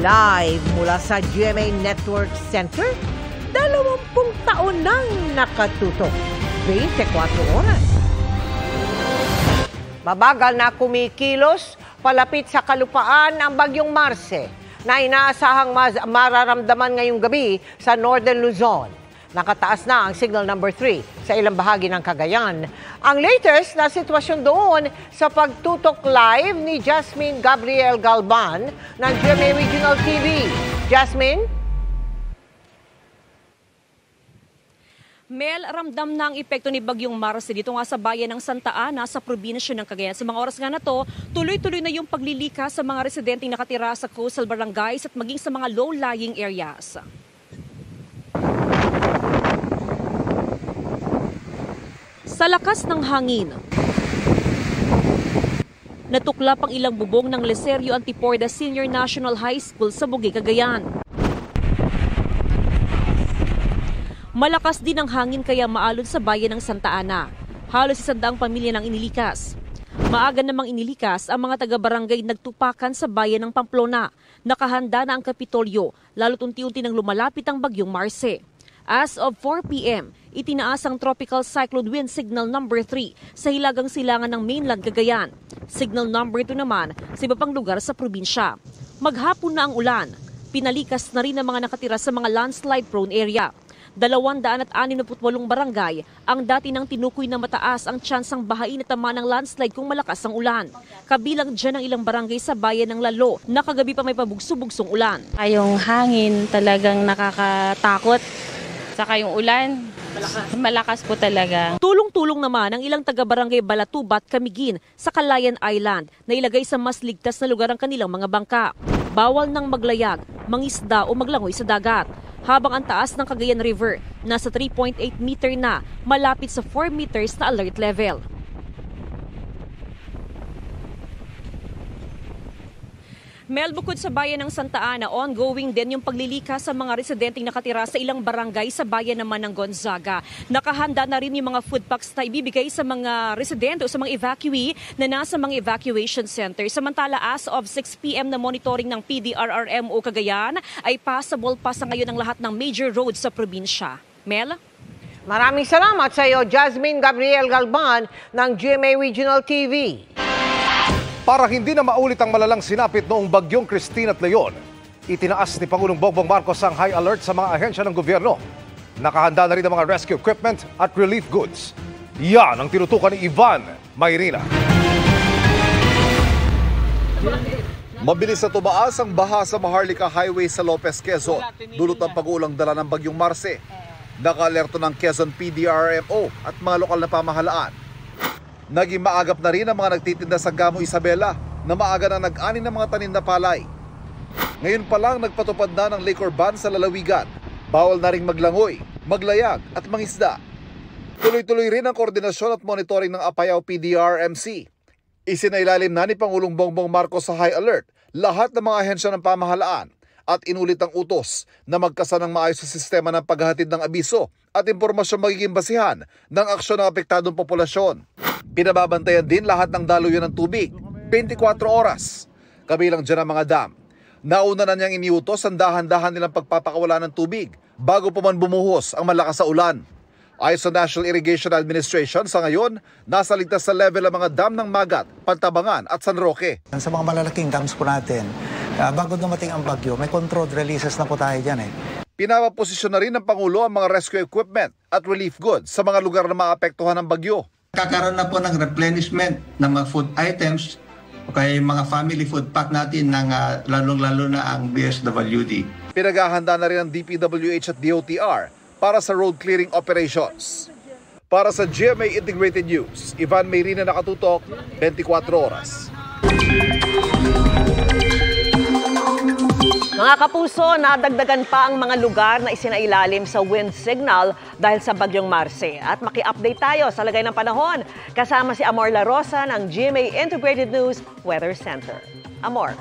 Live mula sa GMA Network Center, 20 taon nang nakatutok. 24 oras. Mabagal na kumikilos palapit sa kalupaan ang bagyong Marce na inaasahang mararamdaman ngayong gabi sa Northern Luzon. Nakataas na ang signal number 3 sa ilang bahagi ng Cagayan. Ang latest na sitwasyon doon sa pagtutok live ni Jasmine Gabriel Galban ng GMA Regional TV. Jasmine? Mel, ramdam na ang epekto ni Bagyong Marce dito nga sa bayan ng Santa Ana sa probinsya ng Cagayan. Sa mga oras nga na to, tuloy-tuloy na yung paglilika sa mga residenteng nakatira sa coastal barangays at maging sa mga low-lying areas. Sa lakas ng hangin, natuklap ang ilang bubong ng Leserio Antiporda Senior National High School sa Bugey, Cagayan. Malakas din ang hangin kaya maalon sa bayan ng Santa Ana. Halos 100 pamilya nang inilikas. Maaga namang inilikas ang mga taga-barangay nagtupakan sa bayan ng Pamplona. Nakahanda na ang Kapitolyo, lalo't unti-unti nang lumalapit ang Bagyong Marce. As of 4 p.m., itinaas ang Tropical Cyclone Wind Signal number 3 sa hilagang silangan ng mainland Cagayan. Signal number 2 naman sa iba pang lugar sa probinsya. Maghapon na ang ulan. Pinalikas na rin ang mga nakatira sa mga landslide-prone area. 268 barangay ang dati nang tinukoy na mataas ang tsansang bahain at tama ng landslide kung malakas ang ulan. Kabilang dyan ang ilang barangay sa bayan ng Lalo na kagabi pa may pabugso-bugsong ulan. Yung hangin talagang nakakatakot. Saka yung ulan, malakas po talaga. Tulong-tulong naman ang ilang taga-barangay Balatubat, Camiguin sa Calayan Island na ilagay sa mas ligtas na lugar ang kanilang mga bangka. Bawal nang maglayag, mangisda o maglangoy sa dagat. Habang ang taas ng Cagayan River, nasa 3.8 meter na, malapit sa 4 meters na alert level. Mel, bukod sa bayan ng Santa Ana, ongoing din yung paglilika sa mga residenteng nakatira sa ilang barangay sa bayan naman ng Gonzaga. Nakahanda na rin yung mga food packs na ibibigay sa mga residente o sa mga evacuee na nasa mga evacuation center. Samantala, as of 6 p.m. na monitoring ng PDRRMO Cagayan, ay passable pa sa ngayon ang lahat ng major roads sa probinsya. Mel? Maraming salamat sa iyo, Jasmine Gabriel Galban ng GMA Regional TV. Para hindi na maulit ang malalang sinapit noong bagyong Christine at Leon, itinaas ni Pangulong Bongbong Marcos ang high alert sa mga ahensya ng gobyerno. Nakahanda na rin ang mga rescue equipment at relief goods. Yan ang tinutukan ni Ivan Mayrina. Mabilis na tumaas ang baha sa Maharlika Highway sa Lopez, Quezon, dulot ng pag-uulang dala ng bagyong Marce. Naka-alerto ng Quezon PDRMO at mga lokal na pamahalaan. Naging maagap na rin ang mga nagtitinda sa Gamo Isabela na maaga na nag-ani ng mga tanim na palay. Ngayon pa lang nagpatupad na ng liquor ban sa lalawigan. Bawal na ring maglangoy, maglayag at mangisda. Tuloy-tuloy rin ang koordinasyon at monitoring ng Apayao PDRMC. Isinailalim na ni Pangulong Bongbong Marcos sa high alert lahat ng mga ahensya ng pamahalaan at inulit ang utos na magkasa ng maayos sa sistema ng paghahatid ng abiso at impormasyon magiging basihan ng aksyon ng apektadong populasyon. Pinababantayan din lahat ng daluyan ng tubig, 24 oras. Kabilang dyan ang mga dam. Nauna na niyang iniutos ang dahan-dahan nilang pagpapakawala ng tubig bago pa man bumuhos ang malakas sa ulan. Ayon sa National Irrigation Administration, sa ngayon, nasa ligtas sa level ang mga dam ng Magat, Pantabangan at San Roque. Sa mga malalaking dams po natin, bago dumating ang bagyo, may controlled releases na po tayo dyan eh. Pinapaposisyon na rin ng Pangulo ang mga rescue equipment at relief goods sa mga lugar na maapektuhan ng bagyo. Kakaroon na po ng replenishment ng mga food items o kaya mga family food pack natin ng lalong-lalo na ang DSWD. Pinaghahanda na rin ang DPWH at DOTR para sa road clearing operations. Para sa GMA Integrated News, Ivan Mayrina, nakatutok, 24 oras. Mga kapuso, nadagdagan pa ang mga lugar na isinailalim sa wind signal dahil sa bagyong Marce. At maki-update tayo sa lagay ng panahon kasama si Amor La Rosa ng GMA Integrated News Weather Center. Amor.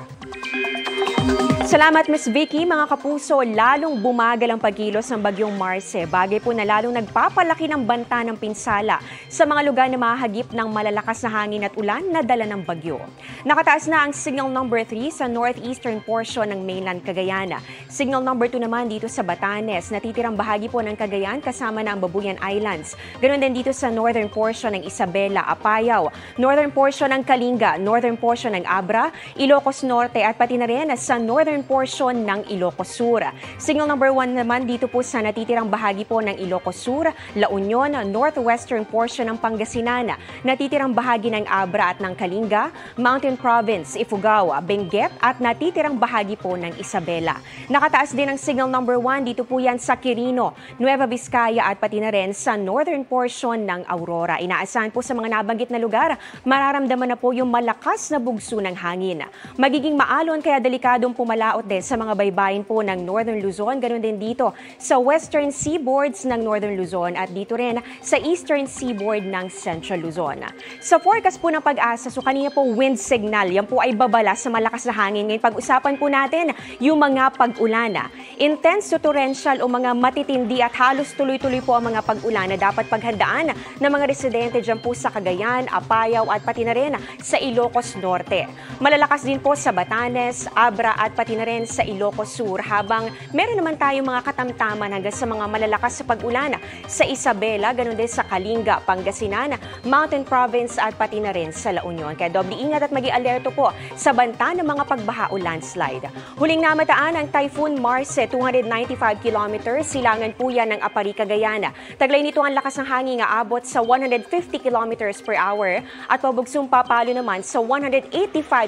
Salamat, Ms. Vicky. Mga kapuso, lalong bumagal ang pagkilos ng bagyong Marce. Bagay po na lalong nagpapalaki ng banta ng pinsala sa mga lugar na mahagip ng malalakas na hangin at ulan na dala ng bagyo. Nakataas na ang signal number 3 sa northeastern portion ng mainland Cagayan. Signal number 2 naman dito sa Batanes. Natitirang bahagi po ng Cagayan kasama na ang Babuyan Islands. Ganoon din dito sa northern portion ng Isabela, Apayao, northern portion ng Kalinga, northern portion ng Abra, Ilocos Norte at pati na rin sa northern portion ng Ilocos Sur. Signal number 1 naman dito po sa natitirang bahagi po ng Ilocos Sur, La Union, northwestern portion ng Pangasinan, natitirang bahagi ng Abra at ng Kalinga, Mountain Province, Ifugao, Benguet at natitirang bahagi po ng Isabela. Nakataas din ang signal number 1 dito po yan sa Quirino, Nueva Vizcaya at pati na rin sa northern portion ng Aurora. Inaasahan po sa mga nabanggit na lugar, mararamdaman na po yung malakas na bugso ng hangin. Magiging maalon kaya delikadong pumalaot din sa mga baybayin po ng Northern Luzon, ganoon din dito sa western seaboards ng Northern Luzon at dito rin sa eastern seaboard ng Central Luzon. Sa forecast po ng Pag-asa, so kanina po wind signal, yan po ay babala sa malakas na hangin. Ngayon pag-usapan po natin yung mga pag-ulan. Intense to torrential o mga matitindi at halos tuloy-tuloy po ang mga pag-ulan na dapat paghandaan ng mga residente dyan po sa Cagayan, Apayao at pati na rin sa Ilocos Norte. Malalakas din po sa Batanes, Abra at pati na rin sa Ilocos Sur, habang meron naman tayong mga katamtaman hanggang sa mga malalakas sa pag-ulan sa Isabela, ganoon din sa Kalinga, Pangasinan, Mountain Province at pati na rin sa La Union. Kaya doble ingat at maging alerto po sa banta ng mga pagbaha o landslide. Huling namataan ang Typhoon Marce, 295 kilometers, silangan po yan ng Apari, Cagayan. Taglay nito ang lakas ng hangin aabot sa 150 kilometers per hour at pabugsong papalo naman sa 185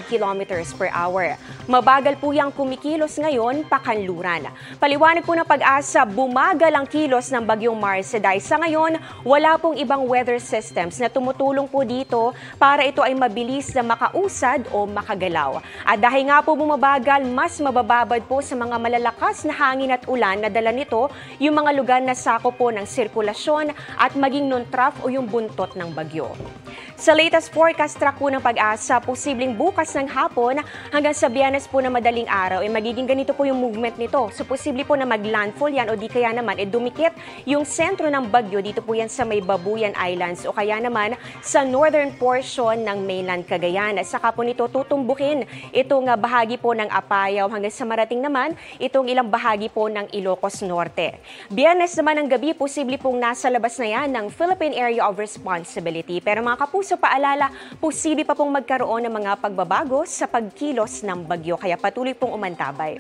kilometers per hour. Mabagal po yung kumikilos ngayon pakanluran. Paliwanag po ng Pag-asa, bumagal ang kilos ng bagyong Marce dahil sa ngayon wala pong ibang weather systems na tumutulong po dito para ito ay mabilis na makausad o makagalaw. At dahil nga po bumabagal, mas mabababad po sa mga malalakas na hangin at ulan na dala nito yung mga lugar na sakop po ng sirkulasyon at maging non-trough o yung buntot ng bagyo. Sa latest forecast track po ng Pag-asa, posibleng bukas ng hapon hanggang sa Biyernes po na madaling araw, magiging ganito po yung movement nito. So posible po na mag-landfall yan o di kaya naman dumikit yung sentro ng bagyo dito po yan sa may Babuyan Islands o kaya naman sa northern portion ng mainland Cagayan. Saka po nito tutumbukin itong bahagi po ng Apayao hanggang sa marating naman itong ilang bahagi po ng Ilocos Norte. Biyernes naman ng gabi, posible pong nasa labas na yan ng Philippine Area of Responsibility. Pero mga kapuso, paalala, posible pa pong magkaroon ng mga pagbabago sa pagkilos ng bagyo, kaya patuloy pong umantabay.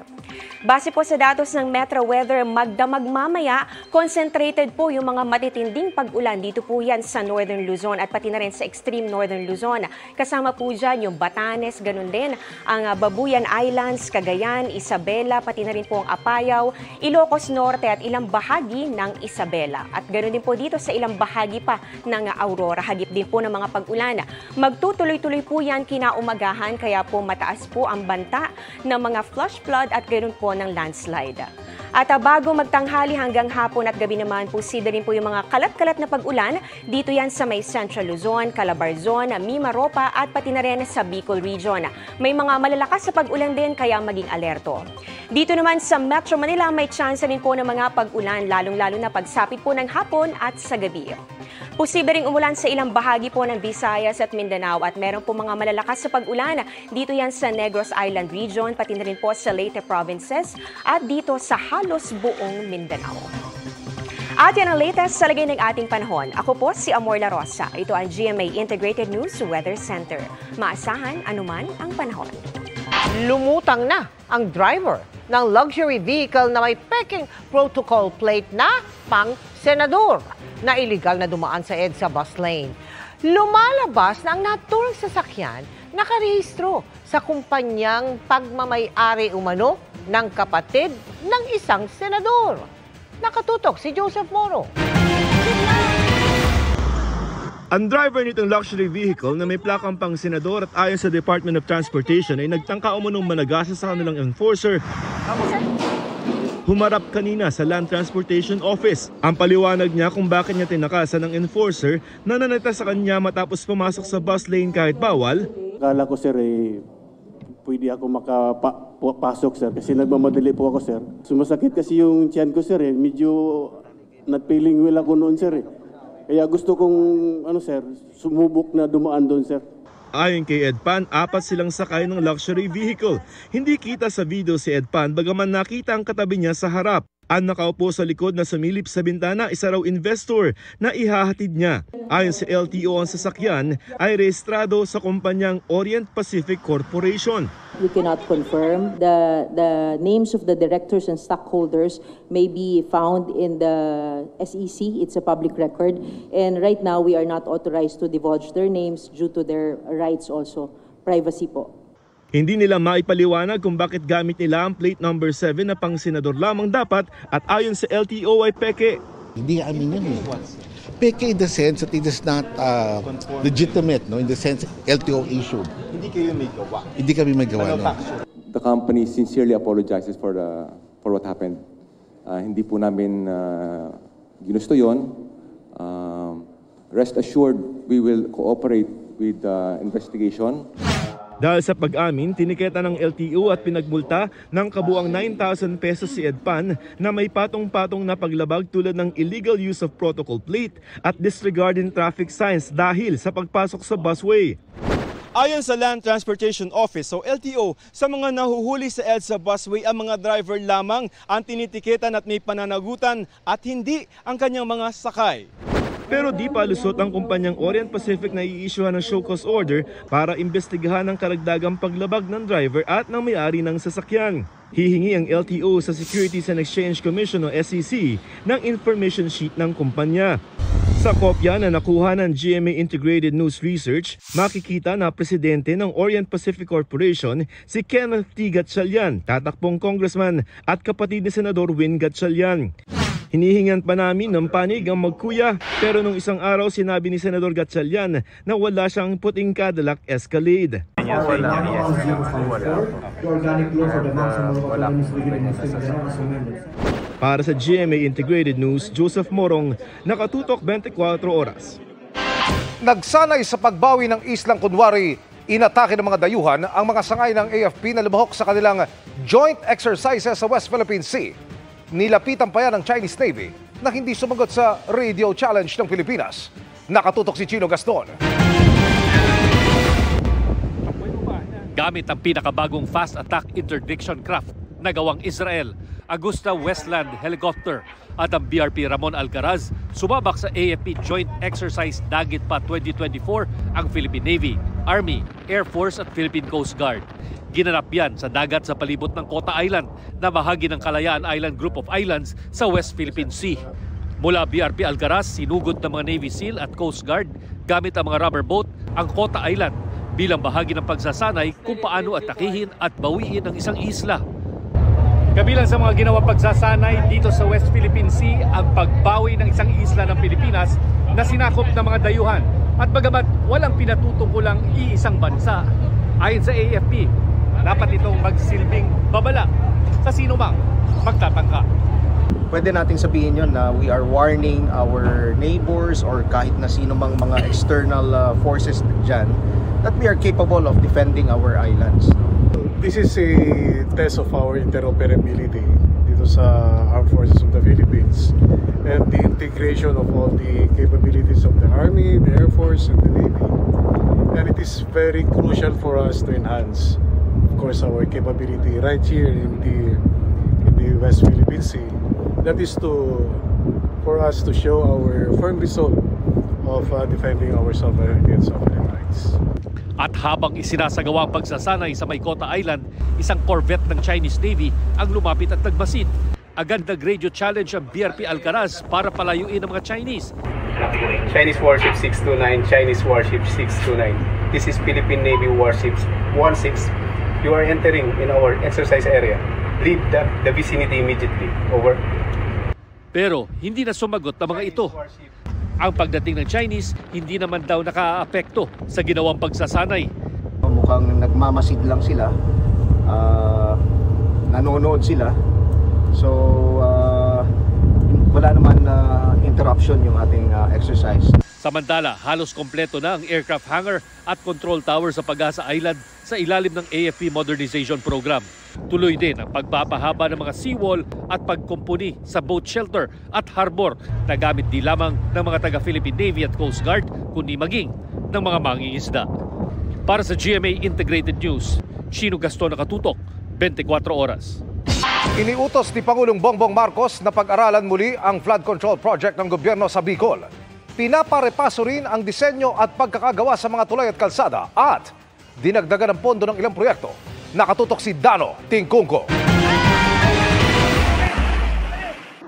Base po sa datos ng Metro Weather, magdamag mamaya, concentrated po yung mga matitinding pag-ulan dito po yan sa Northern Luzon at pati na rin sa extreme Northern Luzon. Kasama po dyan yung Batanes, ganun din ang Babuyan Islands, Cagayan, Isabela, pati na rin po ang Apayao, Ilocos Norte at ilang bahagi ng Isabela. At ganun din po dito sa ilang bahagi pa ng Aurora. Hagip din po ng mga pag-ulan. Magtutuloy-tuloy po yan kinaumagahan, kaya po mataas po ang banta ng mga flash flood at ganoon po ng landslide. At bago magtanghali hanggang hapon at gabi naman, posible rin po yung mga kalat-kalat na pag-ulan dito yan sa may Central Luzon, Calabarzon, Mimaropa at pati na rin sa Bicol Region. May mga malalakas sa pag-ulan din, kaya maging alerto. Dito naman sa Metro Manila, may chance rin po ng mga pag-ulan, lalong-lalo na pagsapit po ng hapon at sa gabi. Posible ring umulan sa ilang bahagi po ng Visayas at Mindanao at meron po mga malalakas sa pag-ulan dito yan sa Negros Island Region, pati na rin po sa Leyte Provinces at dito sa halos buong Mindanao. At yan ang latest sa lagay ng ating panahon. Ako po si Amor La Rosa. Ito ang GMA Integrated News Weather Center. Maasahan anuman ang panahon. Lumutang na ang driver ng luxury vehicle na may peking protocol plate na pang senador na iligal na dumaan sa EDSA bus lane. Lumalabas na ang naturang sasakyan nakarehistro sa kumpanyang pagmamay-ari umano ng kapatid ng isang senador. Nakatutok si Joseph Moro. Ang driver nitong luxury vehicle na may plakang pang senador at ayon sa Department of Transportation ay nagtangka umunong managasa sa kanilang enforcer. Humarap kanina sa Land Transportation Office. Ang paliwanag niya kung bakit niya tinakasan ng enforcer na nanata sa kanya matapos pumasok sa bus lane kahit bawal. Akala ko sir pwede ako makapasok, sir, kasi nagmamadali po ako, sir. Sumasakit kasi yung tiyan ko, sir, medyo not feeling well ako noon, sir. Kaya gusto kong, sir, sumubok na dumaan doon, sir. Ayon kay Edpan, 4 silang sakay ng luxury vehicle. Hindi kita sa video si Edpan bagaman nakita ang katabi niya sa harap. Ang nakaupo sa likod na sumilip sa bintana, isa raw investor na ihahatid niya. Ayon sa LTO, ang sasakyan ay rehistrado sa kumpanyang Orient Pacific Corporation. We cannot confirm. The names of the directors and stockholders may be found in the SEC. It's a public record. And right now, we are not authorized to divulge their names due to their rights also. Privacy po. Hindi nila maipaliwanag kung bakit gamit nila ang plate number 7 na pang senador lamang dapat at ayon sa LTO ay peke. Hindi amin yan eh. Peke in the sense that it is not legitimate, no? In the sense LTO issued. Hindi kayo may gawa? Hindi kami may gawa. No? The company sincerely apologizes for what happened. Hindi po namin ginusto yun. Rest assured, we will cooperate with the investigation. Dahil sa pag-amin, tiniketa ng LTO at pinagmulta ng kabuang 9,000 pesos si Edpan na may patong-patong na paglabag tulad ng illegal use of protocol plate at disregarding traffic signs dahil sa pagpasok sa busway. Ayon sa Land Transportation Office o LTO, sa mga nahuhuli sa EDSA busway ang mga driver lamang ang tinitiketan at may pananagutan at hindi ang kanyang mga sakay. Pero di pa lusot ang kumpanyang Orient Pacific na i-issuehan ng show cause order para imbestigahan ang karagdagang paglabag ng driver at ng may-ari ng sasakyan. Hihingi ang LTO sa Securities and Exchange Commission o SEC ng information sheet ng kumpanya. Sa kopya na nakuha ng GMA Integrated News Research, makikita na presidente ng Orient Pacific Corporation si Kenneth T. Gatchalian, tatakbong congressman at kapatid ni Senador Win Gatchalian. Hinihingan pa namin ng panig ang magkuya pero nung isang araw sinabi ni Senador Gatchalian na wala siyang puting Cadillac Escalade. Para sa GMA Integrated News, Joseph Morong, nakatutok 24 oras. Nagsanay sa pagbawi ng islang kunwari, inatake ng mga dayuhan ang mga sangay ng AFP na lumahok sa kanilang joint exercises sa West Philippine Sea. Nilapitan pa yan ng Chinese Navy na hindi sumagot sa radio challenge ng Pilipinas. Nakatutok si Chino Gaston. Gamit ang pinakabagong fast attack interdiction craft na gawang Israel, Augusta Westland Helicopter at ang BRP Ramon Alcaraz, sumabak sa AFP Joint Exercise Dagat Pa 2024 ang Philippine Navy, Army, Air Force at Philippine Coast Guard. Ginanap yan sa dagat sa palibot ng Kota Island na bahagi ng Kalayaan Island Group of Islands sa West Philippine Sea. Mula BRP Alcaraz, sinugod ng mga Navy SEAL at Coast Guard gamit ang mga rubber boat ang Kota Island bilang bahagi ng pagsasanay kung paano atakihin at bawiin ang isang isla. Kabilang sa mga ginawang pagsasanay dito sa West Philippine Sea ang pagbawi ng isang isla ng Pilipinas na sinakop ng mga dayuhan at bagamat walang pinatutungkulang iisang bansa, ayon sa AFP, dapat itong magsilbing babala sa sino mang magtatangka. Pwede nating sabihin yun na we are warning our neighbors or kahit na sino mang mga external forces dyan that we are capable of defending our islands. This is a test of our interoperability dito sa Armed Forces of the Philippines and the integration of all the capabilities of the Army, the Air Force and the Navy. And it is very crucial for us to enhance, of course, our capability right here in the West Philippine Sea. That is for us to show our firm resolve of defending our sovereignty and sovereign rights. At habang isinasagawa ang pagsasanay sa Maykota Island, isang corvette ng Chinese Navy ang lumapit at nagmasid. Agad nag-radio challenge ang BRP Alcaraz para palayuin ang mga Chinese. Chinese Warship 629, Chinese Warship 629. This is Philippine Navy Warships 16. You are entering in our exercise area. Leave the vicinity immediately. Over. Pero hindi na sumagot ang mga ito. Ang pagdating ng Chinese, hindi naman daw nakaaapekto sa ginawang pagsasanay. Mukhang nagmamasid lang sila, nanonood sila. So wala naman interruption yung ating exercise. Sa Samantala, halos kompleto na ang aircraft hangar at control tower sa Pag-asa Island sa ilalim ng AFP Modernization Program. Tuloy din ang pagpapahaba ng mga seawall at pagkumpuni sa boat shelter at harbor na gamit di lamang ng mga taga-Philippine Navy at Coast Guard, kundi maging ng mga mangingisda. Para sa GMA Integrated News, Chino Gaston nakatutok, 24 oras. Iniutos ni Pangulong Bongbong Marcos na pag-aralan muli ang flood control project ng gobyerno sa Bicol. Pinaparepaso rin ang disenyo at pagkakagawa sa mga tulay at kalsada at dinagdagan ng pondo ng ilang proyekto. Nakatutok si Dano Tingkungko.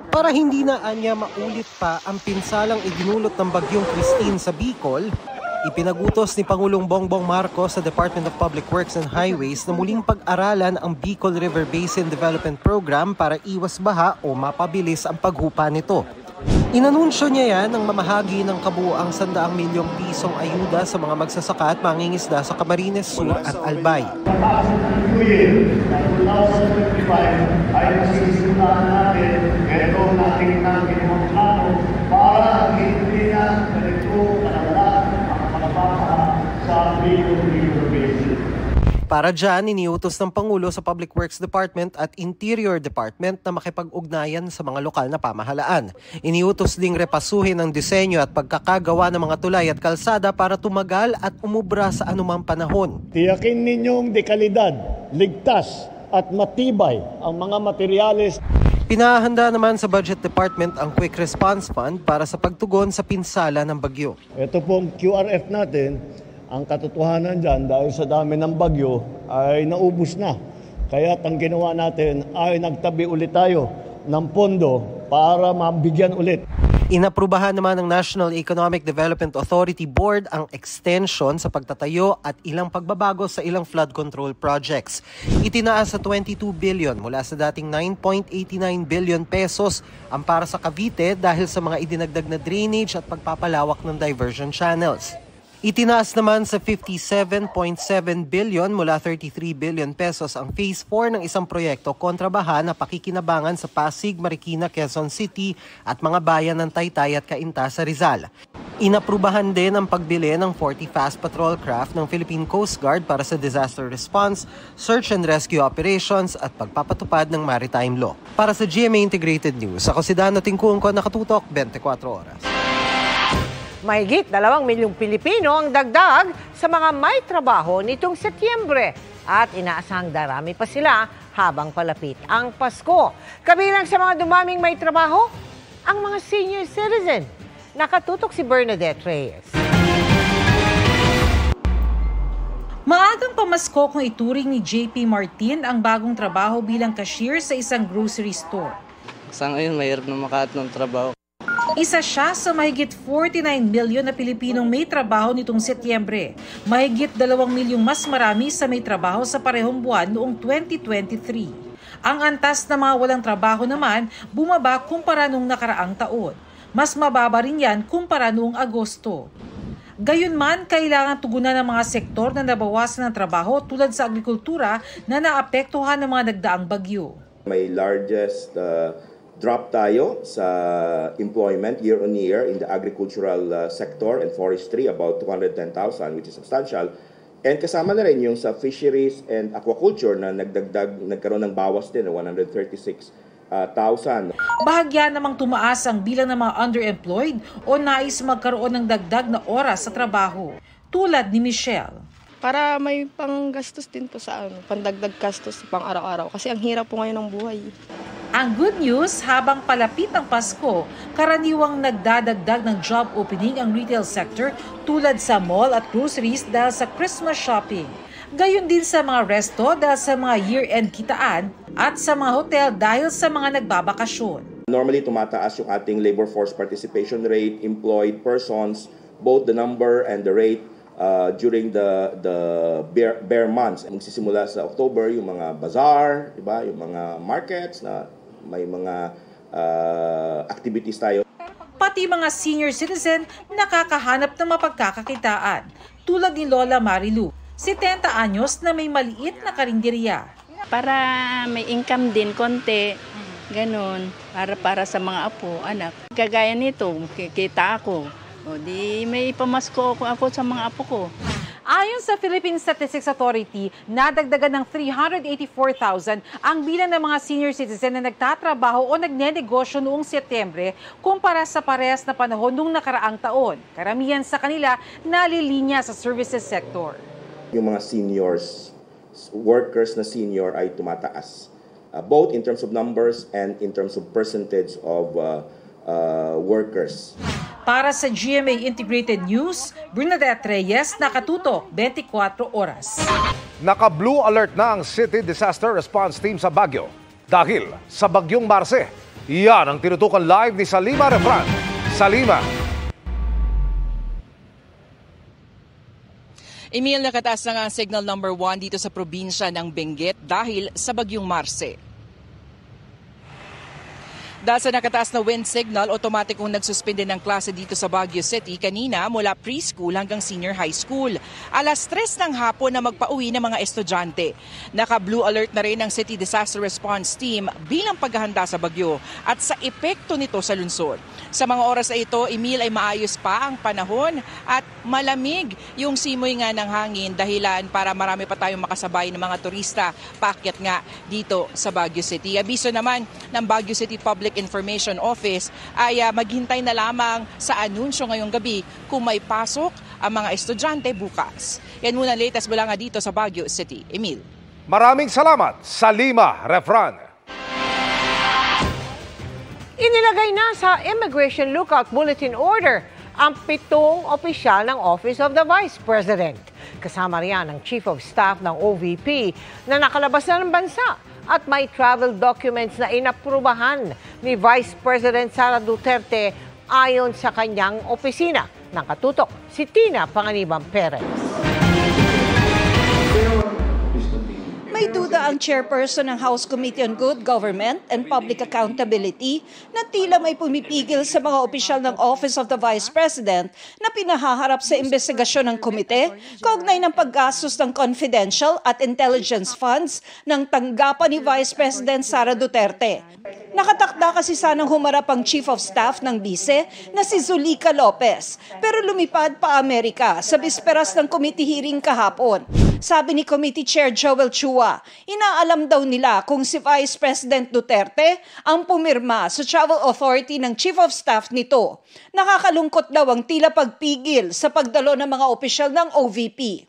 Para hindi na anya maulit pa ang pinsalang idinulot ng bagyong Christine sa Bicol, ipinagutos ni Pangulong Bongbong Marcos sa Department of Public Works and Highways na muling pag-aralan ang Bicol River Basin Development Program para iwas baha o mapabilis ang paghupa nito. Inanunsyo niya yan ng mamahagi ng kabuuang 100 milyong pisong ayuda sa mga magsasaka at mangingisda sa Camarines Sur at Albay. Ay masisimulaan natin itong ating plano para hindi na ganito kalala makapagpapa sa Bicol River Basin. Para dyan, iniutos ng Pangulo sa Public Works Department at Interior Department na makipag-ugnayan sa mga lokal na pamahalaan. Iniutos ding repasuhin ang disenyo at pagkakagawa ng mga tulay at kalsada para tumagal at umubra sa anumang panahon. Tiyakin ninyong dekalidad, ligtas at matibay ang mga materyales. Pinahanda naman sa Budget Department ang Quick Response Fund para sa pagtugon sa pinsala ng bagyo. Ito pong QRF natin, ang katotohanan dyan dahil sa dami ng bagyo ay naubos na. Kaya ang ginawa natin ay nagtabi ulit tayo ng pondo para mabigyan ulit. Inaprubahan naman ng National Economic Development Authority Board ang extension sa pagtatayo at ilang pagbabago sa ilang flood control projects. Itinaas sa 22 billion mula sa dating 9.89 billion pesos ang para sa Cavite dahil sa mga idinagdag na drainage at pagpapalawak ng diversion channels. Itinaas naman sa 57.7 billion mula 33 billion pesos ang Phase 4 ng isang proyekto kontra baha na pakikinabangan sa Pasig, Marikina, Quezon City at mga bayan ng Taytay at Cainta sa Rizal. Inaprubahan din ang pagbili ng 40 fast patrol craft ng Philippine Coast Guard para sa disaster response, search and rescue operations at pagpapatupad ng maritime law. Para sa GMA Integrated News, ako si Dano Tingkungko, nakatutok 24 oras. Mahigit 2 milyong Pilipino ang dagdag sa mga may trabaho nitong Setyembre at inaasahang darami pa sila habang palapit ang Pasko. Kabilang sa mga dumaming may trabaho, ang mga senior citizen. Nakatutok si Bernadette Reyes. Maagang pamasko kung ituring ni JP Martin ang bagong trabaho bilang cashier sa isang grocery store. Sa ngayon, mahirap na makaat ng trabaho. Isa siya sa mahigit 49 milyon na Pilipinong may trabaho nitong Setyembre. Mahigit 2 milyong mas marami sa may trabaho sa parehong buwan noong 2023. Ang antas na mga walang trabaho naman bumaba kumpara noong nakaraang taon. Mas mababa rin yan kumpara noong Agosto. Gayunman, kailangan tugunan ng mga sektor na nabawasan ng trabaho tulad sa agrikultura na naapektuhan ng mga nagdaang bagyo. May largest drop tayo sa employment year on year in the agricultural sector and forestry, about 210,000, which is substantial. And kasama na rin yung sa fisheries and aquaculture na nagkaroon ng bawas din na 136,000. Bahagya namang tumaas ang bilang ng mga underemployed o nais magkaroon ng dagdag na oras sa trabaho, tulad ni Michelle. Para may panggastos din po sa pandagdag gastos pang araw-araw kasi ang hirap po ngayon ng buhay. Ang good news, habang palapit ang Pasko, karaniwang nagdadagdag ng job opening ang retail sector tulad sa mall at groceries dahil sa Christmas shopping. Gayon din sa mga resto dahil sa mga year-end kitaan at sa mga hotel dahil sa mga nagbabakasyon. Normally, tumataas yung ating labor force participation rate, employed persons, both the number and the rate during the bare months. Magsisimula sa October yung mga bazaar, diba? Yung mga markets na may mga activities tayo. Pati mga senior citizen nakakahanap ng mapagkakakitaan, tulad ni Lola Marilu, 70 anyos na may maliit na karinderya. Para may income din konti, ganun, para sa mga apo, anak. Kagaya nito, kita ako, O di may ipamasko ako sa mga apo ko. Ayon sa Philippine Statistics Authority, nadagdagan ng 384,000 ang bilang ng mga senior citizen na nagtatrabaho o nagnenegosyo noong Setyembre kumpara sa parehas na panahon noong nakaraang taon. Karamihan sa kanila nalilinya sa services sector. Yung mga seniors, workers na senior ay tumataas. Both in terms of numbers and in terms of percentage of workers. Para sa GMA Integrated News, Bernadette Reyes, nakatutok 24 oras. Naka-blue alert na ang City Disaster Response Team sa Baguio dahil sa Bagyong Marce. Yan ang tinutukan live ni Salima Refran. Salima. Emil, nakataas na nga ang signal number 1 dito sa probinsya ng Benguet dahil sa Bagyong Marce. Dahil sa nakataas na wind signal, automatic kong nagsuspende ng klase dito sa Baguio City kanina mula preschool hanggang senior high school. Alas 3 ng hapon na magpauwi ng mga estudyante. Naka-blue alert na rin ang City Disaster Response Team bilang paghahanda sa bagyo at sa epekto nito sa lungsod. Sa mga oras na ito, Emil, ay maayos pa ang panahon at malamig yung simoy nga ng hangin dahilan para marami pa tayong makasabay ng mga turista paakyat nga dito sa Baguio City. Abiso naman ng Baguio City Public Information Office ay maghintay na lamang sa anunsyo ngayong gabi kung may pasok ang mga estudyante bukas. Yan muna latest mula nga dito sa Baguio City. Emil. Maraming salamat, Salima Refran. Inilagay na sa Immigration Lookout Bulletin Order ang 7 opisyal ng Office of the Vice President. Kasama riyan ang Chief of Staff ng OVP na nakalabas na ng bansa at may travel documents na inaprubahan ni Vice President Sara Duterte ayon sa kanyang opisina. Nakatutok si Tina Panganiban Perez. May duda ang chairperson ng House Committee on Good Government and Public Accountability na tila may pumipigil sa mga opisyal ng Office of the Vice President na pinahaharap sa investigasyon ng komite kaugnay ng paggastos ng confidential at intelligence funds ng tanggapan ni Vice President Sara Duterte. Nakatakda kasi sanang humarap ang Chief of Staff ng Bise na si Zulica Lopez pero lumipad pa Amerika sa bisperas ng committee hearing kahapon. Sabi ni Committee Chair Joel Chua, inaalam daw nila kung si Vice President Duterte ang pumirma sa travel authority ng Chief of Staff nito. Nakakalungkot daw ang tila pagpigil sa pagdalo ng mga opisyal ng OVP.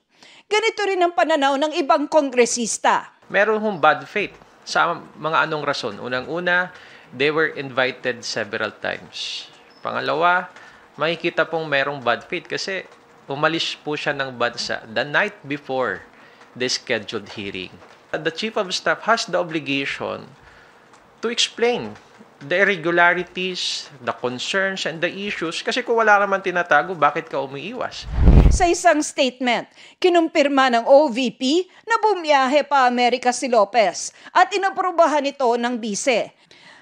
Ganito rin ang pananaw ng ibang kongresista. Meron hong bad faith sa mga anong rason. Unang-una, they were invited several times. Pangalawa, makikita pong merong bad faith kasi umalis po siya ng bansa the night before the scheduled hearing. The Chief of Staff has the obligation to explain the irregularities, the concerns, and the issues. Kasi kung wala naman tinatago, bakit ka umiiwas? Sa isang statement, kinumpirma ng OVP na bumiyahe pa Amerika si Lopez at inaprubahan ito ng bise.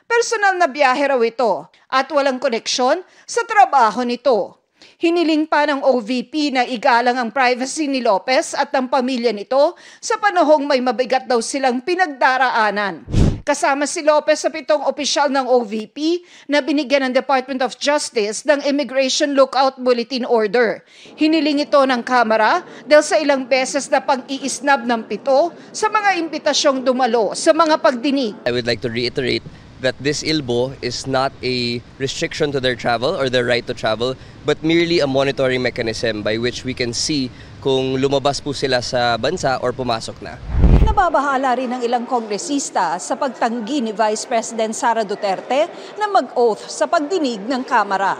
Personal na biyahe raw ito at walang koneksyon sa trabaho nito. Hiniling pa ng OVP na igalang ang privacy ni Lopez at ng pamilya nito sa panahong may mabigat daw silang pinagdaraanan. Kasama si Lopez sa 7 opisyal ng OVP na binigyan ng Department of Justice ng Immigration Lookout Bulletin Order. Hiniling ito ng Kamara dahil sa ilang beses na pang-iisnab ng 7 sa mga imbitasyong dumalo sa mga pagdinig. I would like to reiterate that this ILBO is not a restriction to their travel or their right to travel, but merely a monitoring mechanism by which we can see kung lumabas po sila sa bansa or pumasok na. Nababahala rin ng ilang kongresista sa pagtanggi ni Vice President Sara Duterte na mag-oath sa pagdinig ng Kamara.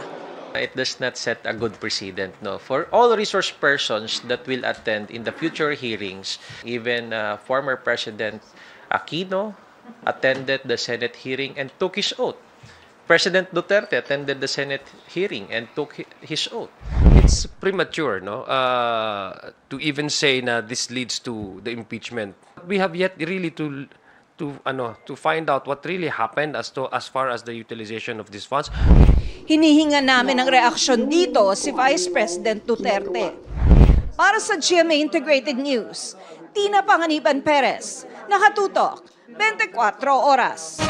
It does not set a good precedent, no, for all resource persons that will attend in the future hearings. Even former President Aquino attended the Senate hearing and took his oath. President Duterte attended the Senate hearing and took his oath. It's premature, no, to even say na this leads to the impeachment. We have yet really to find out what really happened as far as the utilization of these funds. Hinihinga namin ng reaksyon dito si Vice President Duterte. Para sa GMA Integrated News, Tina Panganiban Perez, nakatutok 24 oras.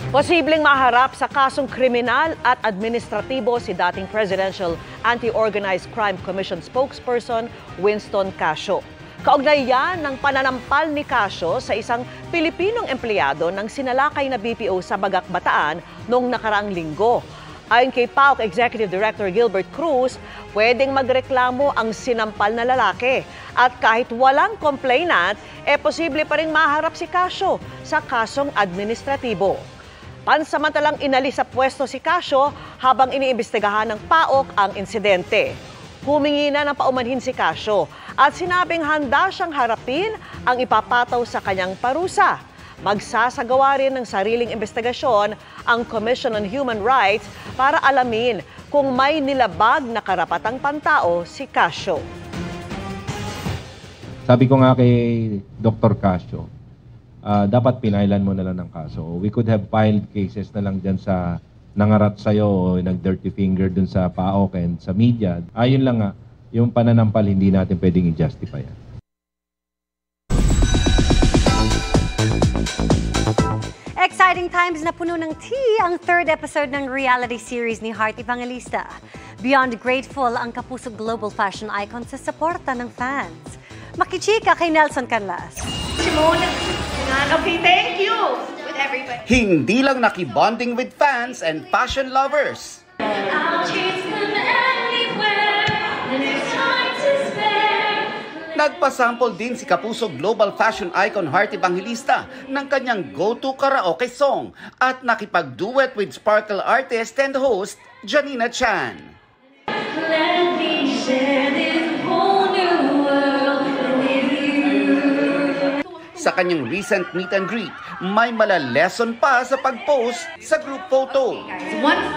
Posibleng maharap sa kasong kriminal at administratibo si dating Presidential Anti-Organized Crime Commission spokesperson Winston Casio. Kaugnay yan ng pananampal ni Casio sa isang Pilipinong empleyado ng sinalakay na BPO sa Bagak, Bataan noong nakaraang linggo. Ayon kay PAOK Executive Director Gilbert Cruz, pwedeng magreklamo ang sinampal na lalaki. At kahit walang complainant, posible pa rin maharap si Casio sa kasong administratibo. Pansamantalang inalis sa pwesto si Casio habang iniimbestigahan ng PAOK ang insidente. Humingi na ng paumanhin si Casio at sinabing handa siyang harapin ang ipapataw sa kanyang parusa. Magsasagawa rin ng sariling investigasyon ang Commission on Human Rights para alamin kung may nilabag na karapatang pantao si Casio. Sabi ko nga kay Dr. Casio, dapat pinailan mo na lang ng kaso. We could have filed cases na lang dyan sa nangarat sa'yo o nag-dirty finger dun sa PAOK and sa media. Ayun lang nga, yung pananampal hindi natin pwedeng i-justify. Exciting times na puno ng tea ang third episode ng reality series ni Heart Evangelista. Beyond grateful ang Kapuso global fashion icon sa suporta ng fans. Makichika kay Nelson Canlas. Simone, okay, thank you with everybody. Hindi lang nakibonding with fans and fashion lovers. Nagpasample din si Kapuso global fashion icon Heart Evangelista ng kanyang go-to karaoke song at nakipag-duet with Sparkle artist and host Janina Chan. Let me share this whole new world with you. Sa kanyang recent meet and greet, may mala-lesson pa sa pag-post sa group photo. One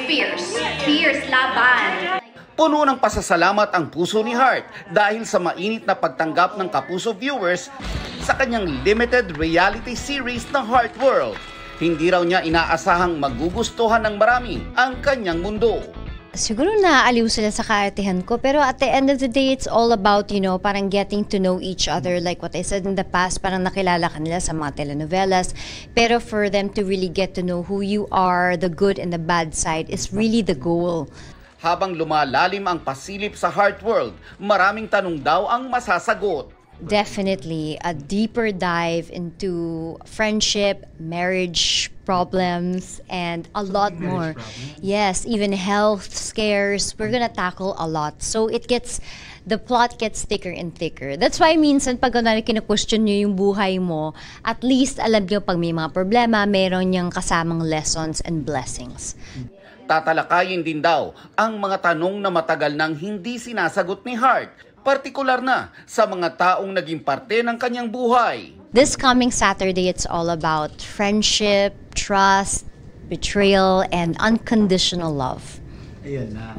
fierce laban. Puno ng pasasalamat ang puso ni Heart dahil sa mainit na pagtanggap ng Kapuso viewers sa kanyang limited reality series na Heart World. Hindi raw niya inaasahang magugustuhan ng marami ang kanyang mundo. Siguro naaaliw sila sa kaartehan ko, pero at the end of the day, it's all about, parang getting to know each other. Like what I said in the past, parang nakilala ka nila sa mga telenovelas. Pero for them to really get to know who you are, the good and the bad side, is really the goal. Habang lumalalim ang pasilip sa Heart World, maraming tanong daw ang masasagot. Definitely a deeper dive into friendship, marriage problems, and a lot more. Yes, even health scares. We're gonna tackle a lot. So the plot gets thicker and thicker. That's why minsan pag kina-question nyo yung buhay mo, at least alam nyo pag may mga problema, meron niyang kasamang lessons and blessings. Tatalakayin din daw ang mga tanong na matagal nang hindi sinasagot ni Heart, partikular na sa mga taong naging parte ng kanyang buhay. This coming Saturday, it's all about friendship, trust, betrayal, and unconditional love. Ayun na.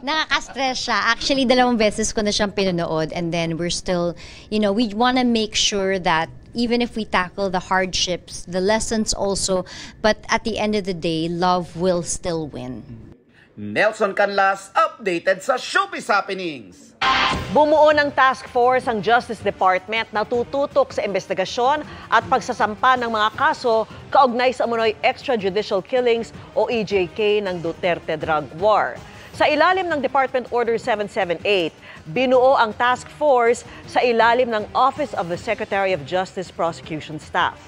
Nakaka-stress siya. Actually, 2 beses ko na siyang pinanood, and then we're still, we want to make sure that even if we tackle the hardships, the lessons also, but at the end of the day, love will still win. Nelson Canlas, updated sa Showbiz Happenings. Bumuo ng task force ang Justice Department na tututok sa investigasyon at pagsasampa ng mga kaso kaugnay sa umunoy extrajudicial killings o EJK ng Duterte drug war. Sa ilalim ng Department Order 778, binuo ang task force sa ilalim ng Office of the Secretary of Justice Prosecution Staff.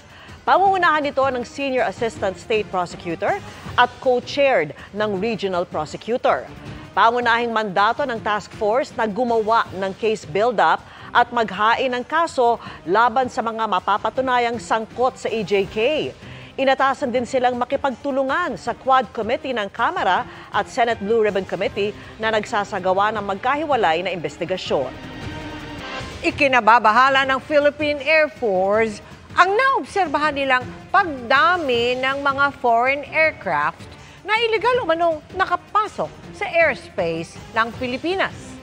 Pangungunahan nito ng Senior Assistant State Prosecutor at co-chaired ng Regional Prosecutor. Pangunahing mandato ng task force na gumawa ng case build-up at maghain ng kaso laban sa mga mapapatunayang sangkot sa EJK. Inatasan din silang makipagtulungan sa Quad Committee ng Kamara at Senate Blue Ribbon Committee na nagsasagawa ng magkahiwalay na investigasyon. Ikinababahala ng Philippine Air Force ang naobserbahan nilang pagdami ng mga foreign aircraft na iligal umanong nakapasok sa airspace ng Pilipinas.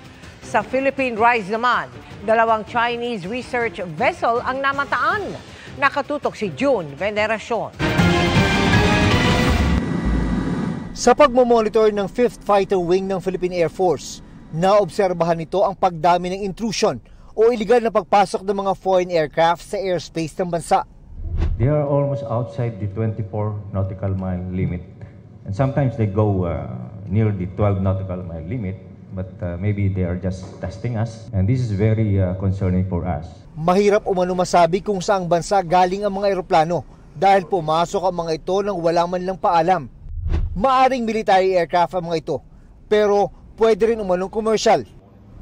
Sa Philippine Rise naman, 2 Chinese research vessel ang namataan. Nakatutok si June Veneracion. Sa pagmomonitor ng 5th Fighter Wing ng Philippine Air Force, naobserbahan nito ang pagdami ng intrusion o iligal na pagpasok ng mga foreign aircraft sa airspace ng bansa. They are almost outside the 24 nautical mile limit. And sometimes they go near the 12 nautical mile limit, but maybe they are just testing us. And this is very concerning for us. Mahirap umano masabi kung saang bansa galing ang mga eroplano dahil pumasok ang mga ito nang walang man lang paalam. Maaring military aircraft ang mga ito, pero pwede rin umanong commercial.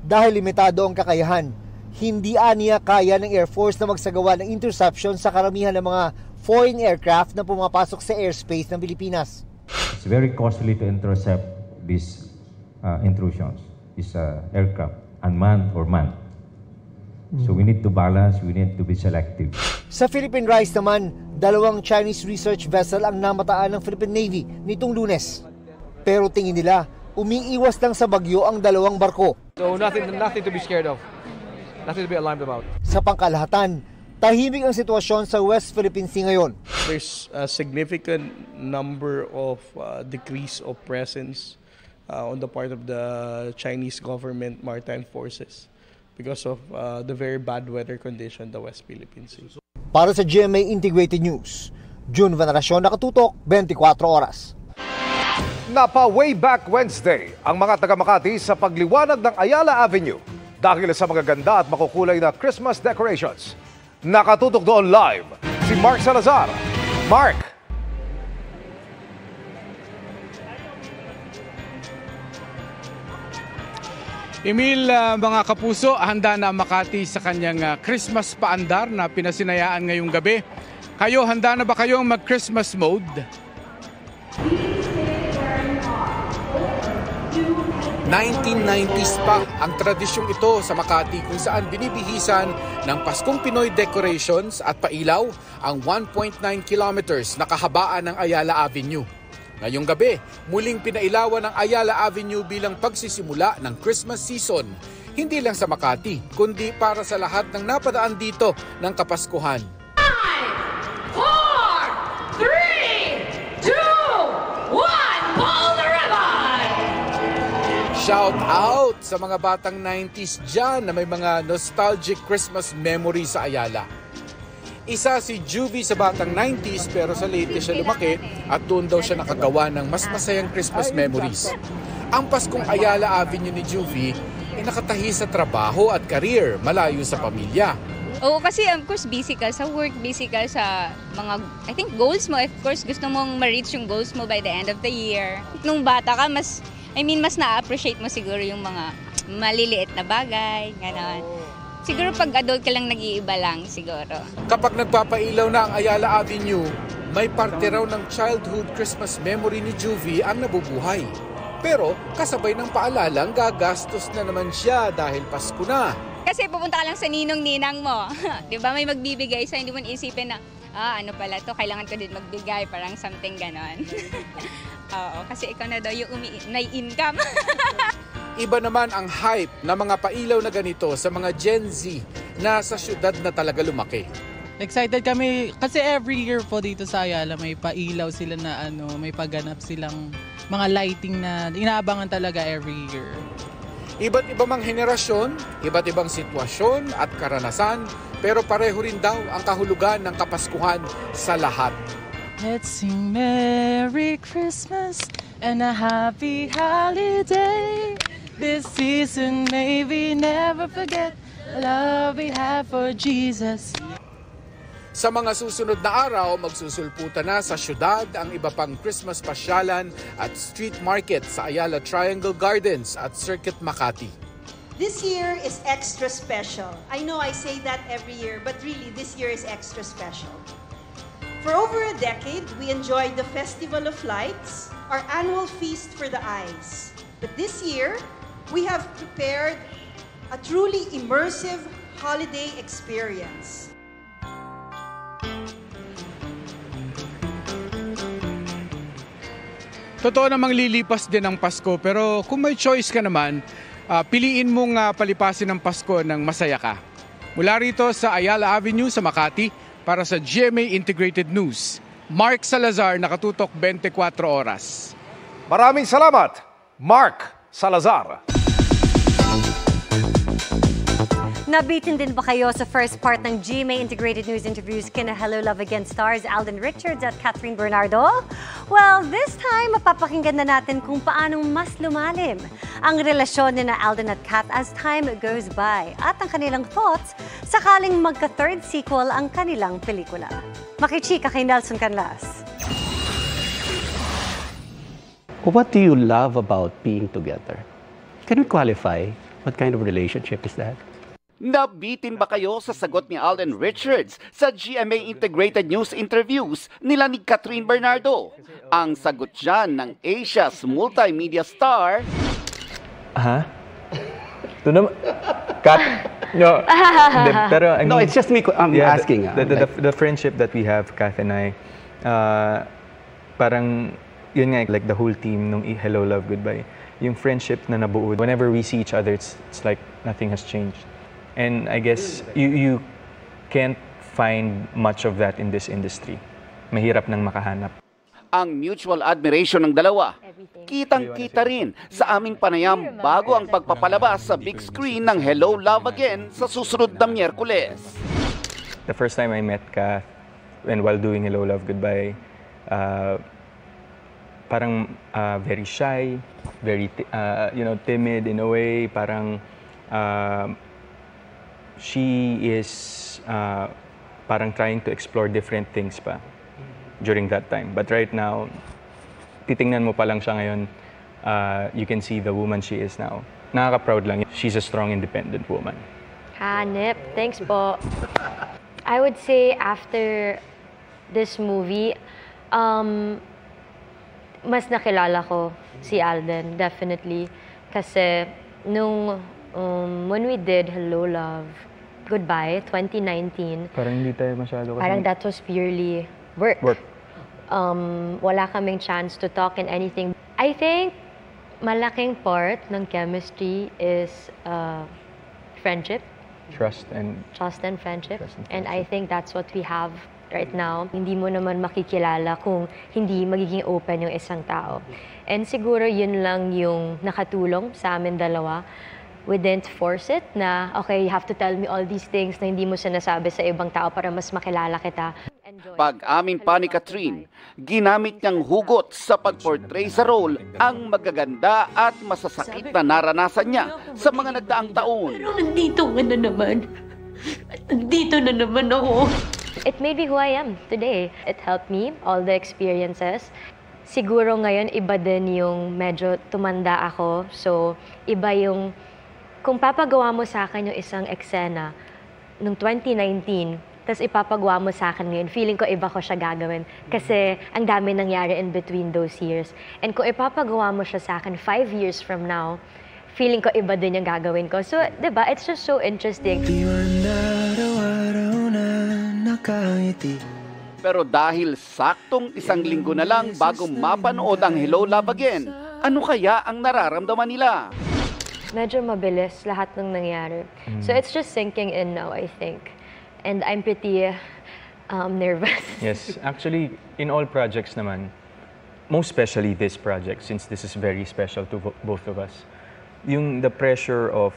Dahil limitado ang kakayahan, hindi aniya kaya ng Air Force na magsagawa ng interception sa karamihan ng mga foreign aircraft na pumapasok sa airspace ng Pilipinas. It's very costly to intercept these intrusions, these aircraft, unmanned or manned. So we need to balance, we need to be selective. Sa Philippine Rise naman, 2 Chinese research vessel ang namataan ng Philippine Navy nitong Lunes. Pero tingin nila, umiiwas lang sa bagyo ang 2 barko. So nothing to be scared of. Nothing to be alarmed about. Sa pangkalahatan, tahimik ang sitwasyon sa West Philippine Sea ngayon. There's a significant number of decrease of presence on the part of the Chinese government maritime forces because of the very bad weather condition in the West Philippine Sea. Para sa GMA Integrated News, June Veneracion, nakatutok, 24 oras. Napa way back Wednesday ang mga taga-Makati sa pagliwanag ng Ayala Avenue dahil sa magaganda at makukulay na Christmas decorations. Nakatutok doon live si Mark Salazar. Mark! Emil, mga kapuso, handa na Makati sa kanyang Christmas paandar na pinasinayaan ngayong gabi. Kayo, handa na ba kayong mag-Christmas mode? 1990s pa ang tradisyong ito sa Makati kung saan binibihisan ng Paskong Pinoy decorations at pailaw ang 1.9 kilometers na kahabaan ng Ayala Avenue. Ngayong gabi, muling pinailawan ng Ayala Avenue bilang pagsisimula ng Christmas season. Hindi lang sa Makati, kundi para sa lahat ng napadaan dito ng Kapaskuhan. 5, 4, 3, 2, 1, pull the ribbon! Shout out sa mga batang 90s dyan na may mga nostalgic Christmas memory sa Ayala. Isa si Juvie sa batang 90s pero sa latest siya lumaki at doon daw siya nakagawa ng mas masayang Christmas memories. Ang Paskong Ayala Avenue ni Juvie ay nakatahi sa trabaho at career, malayo sa pamilya. Oo, kasi of course busy ka sa work, busy ka sa mga, I think, goals mo. Of course, gusto mong ma-reach yung goals mo by the end of the year. Nung bata ka, mas na-appreciate mo siguro yung mga maliliit na bagay, gano'n. Siguro pag adult ka lang nag-iiba lang siguro. Kapag nagpapailaw na ang Ayala Avenue, may parte raw ng childhood Christmas memory ni Juvie ang nabubuhay. Pero kasabay ng paalalang gagastos na naman siya dahil Pasko na. Kasi pupunta ka lang sa ninong-ninang mo. Di ba may magbibigay sa hindi mo isipin na, ano pala to, kailangan ko din magbigay, parang something ganon. Oo, kasi ikaw na daw yung may income. Iba naman ang hype na mga pailaw na ganito sa mga Gen Z na sa syudad na talaga lumaki. Excited kami kasi every year po dito sa Ayala may pailaw sila na may pagganap silang mga lighting na inaabangan talaga every year. Iba't iba mang henerasyon, iba't ibang sitwasyon at karanasan, pero pareho rin daw ang kahulugan ng Kapaskuhan sa lahat. Let's sing Merry Christmas and a Happy Holiday. This season may we never forget the love we have for Jesus. Sa mga susunod na araw, magsusulputan na sa syudad ang iba pang Christmas pasyalan at street market sa Ayala Triangle Gardens at Circuit Makati. This year is extra special. I know I say that every year, but really this year is extra special. For over a decade, we enjoyed the Festival of Lights, our annual feast for the eyes. But this year, we have prepared a truly immersive holiday experience. Totoo namang lilipas din ang Pasko, pero kung may choice ka naman, piliin mong palipasin ang Pasko ng masaya ka. Mula rito sa Ayala Avenue sa Makati, para sa GMA Integrated News, Mark Salazar, nakatutok 24 oras. Maraming salamat, Mark Salazar. Nabitin din ba kayo sa first part ng GMA Integrated News interviews kina Hello Love Again stars Alden Richards at Catherine Bernardo? Well, this time, mapapakinggan na natin kung paanong mas lumalim ang relasyon ni na Alden at Cat as time goes by at ang kanilang thoughts sakaling magka-third sequel ang kanilang pelikula. Makichika kay Nelson Canlas. What do you love about being together? Can you qualify? What kind of relationship is that? Nabitin ba kayo sa sagot ni Alden Richards sa GMA Integrated News interviews nila ni Catherine Bernardo? Ang sagot dyan ng Asia's multimedia star... Ito naman... Kat... No, pero, I mean, no, it's just me asking. The friendship that we have, Kath and I, parang, yun nga, like the whole team nung Hello, Love, Goodbye. Yung friendship na nabuo, whenever we see each other, it's like nothing has changed. And I guess you can't find much of that in this industry. Mahirap nang makahanap. Ang mutual admiration ng dalawa, kitang-kita rin sa aming panayam bago ang pagpapalabas sa big screen ng Hello, Love Again sa susunod na Miyerkules. The first time I met Kath, and while doing Hello, Love, Goodbye, parang very shy, very timid in a way. Parang she is parang trying to explore different things pa during that time. But right now, titingnan mo pa lang siya ngayon, you can see the woman she is now. Nakaka-proud lang. She's a strong, independent woman. Nip. Thanks po. I would say after this movie, mas nakilala ko si Alden, definitely. Kasi nung when we did Hello, Love, Goodbye, 2019. Parang hindi tayo masyado kasi... Parang that was purely work. Wala kaming chance to talk and anything. I think malaking part ng chemistry is friendship. Trust and friendship. And I think that's what we have right now. Hindi mo naman makikilala kung hindi magiging open yung isang tao. And siguro yun lang yung nakatulong sa amin dalawa. We didn't force it na, okay, you have to tell me all these things na hindi mo sinasabi sa ibang tao para mas makilala kita. Pag-amin pa ni Catherine, ginamit niyang hugot sa pag-portray sa role ang magaganda at masasakit na naranasan niya sa mga nagdaang taon. Pero nandito ka na naman. Nandito na naman ako. It made me who I am today. It helped me, all the experiences. Siguro ngayon, iba din yung medyo tumanda ako. So, iba yung... Kung papagawa mo sa akin yung isang eksena noong 2019, tapos ipapagawa mo sa akin ngayon, feeling ko iba ko siya gagawin. Kasi ang dami nangyari in between those years. And kung ipapagawa mo siya sa akin 5 years from now, feeling ko iba din yung gagawin ko. So, diba, it's just so interesting. Pero dahil saktong isang linggo na lang bago mapanood ang Hello, Love Again, ano kaya ang nararamdaman nila? Medyo mabilis lahat ng nangyari. So it's just sinking in now, I think. And I'm pretty nervous. Yes, actually, in all projects naman, most especially this project, since this is very special to both of us, the pressure of,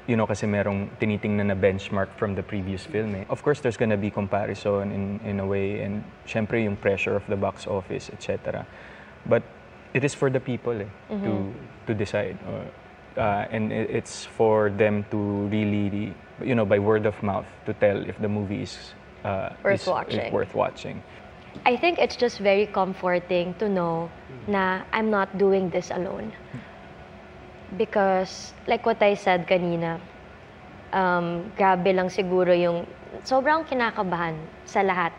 kasi merong tinitingnan na benchmark from the previous film. Of course, there's gonna be comparison in a way, and syempre yung pressure of the box office, etc. But it is for the people to decide. And it's for them to really, by word of mouth, to tell if the movie is worth watching. I think it's just very comforting to know na I'm not doing this alone. Because, like what I said kanina, grabe lang siguro yung sobrang kinakabahan sa lahat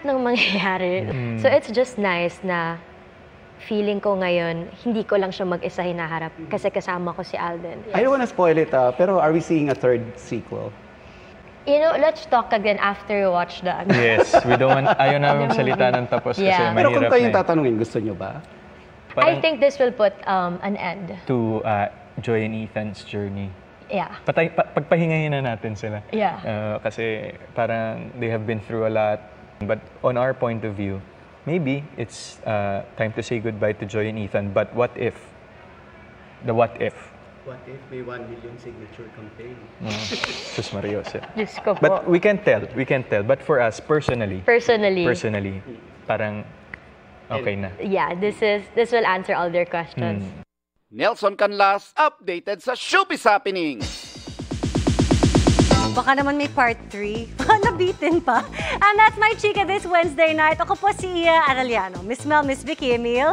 ng mangyayari. So it's just nice na feeling ko ngayon, hindi ko lang siya mag-isa hinaharap kasi kasama ko si Alden. I don't want to spoil it, pero are we seeing a third sequel? Let's talk again after you watch the... Yes, we don't want... Ayaw namin salita ng tapos kasi mahirap. Pero kung kayong tatanungin, gusto nyo ba? I think this will put an end. To Joy and Ethan's journey. Yeah. Pagpahingahin na natin sila. Yeah. Kasi parang they have been through a lot. But on our point of view, maybe it's time to say goodbye to Joy and Ethan. But what if? The what if What if may 1 million signature campaign? Sus Marios. Diyos ko po. But we can't tell. But for us, personally, parang okay na. Yeah, this will answer all their questions. Nelson Canlas, updated sa Showbiz Happening. Baka naman may part 3. Baka nabitin pa. And that's my chika this Wednesday night. Ako po si Iya Arellano. Miss Mel, Miss Vicky, Emil.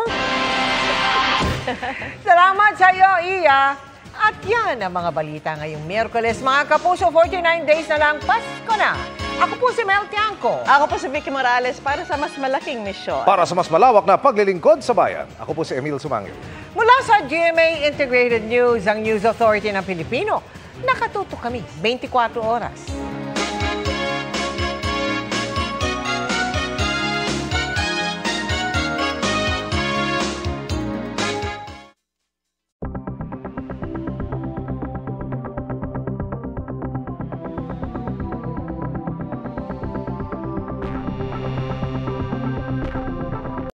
Salamat sa iyo, Iya. At yan ang mga balita ngayong Miyerkules. Mga kapuso, 49 days na lang, Pasko na. Ako po si Mel Tiangco. Ako po si Vicky Morales para sa mas malaking misyon. Para sa mas malawak na paglilingkod sa bayan, ako po si Emil Sumangil. Mula sa GMA Integrated News, ang News Authority ng Pilipino, nakatutok kami 24 oras.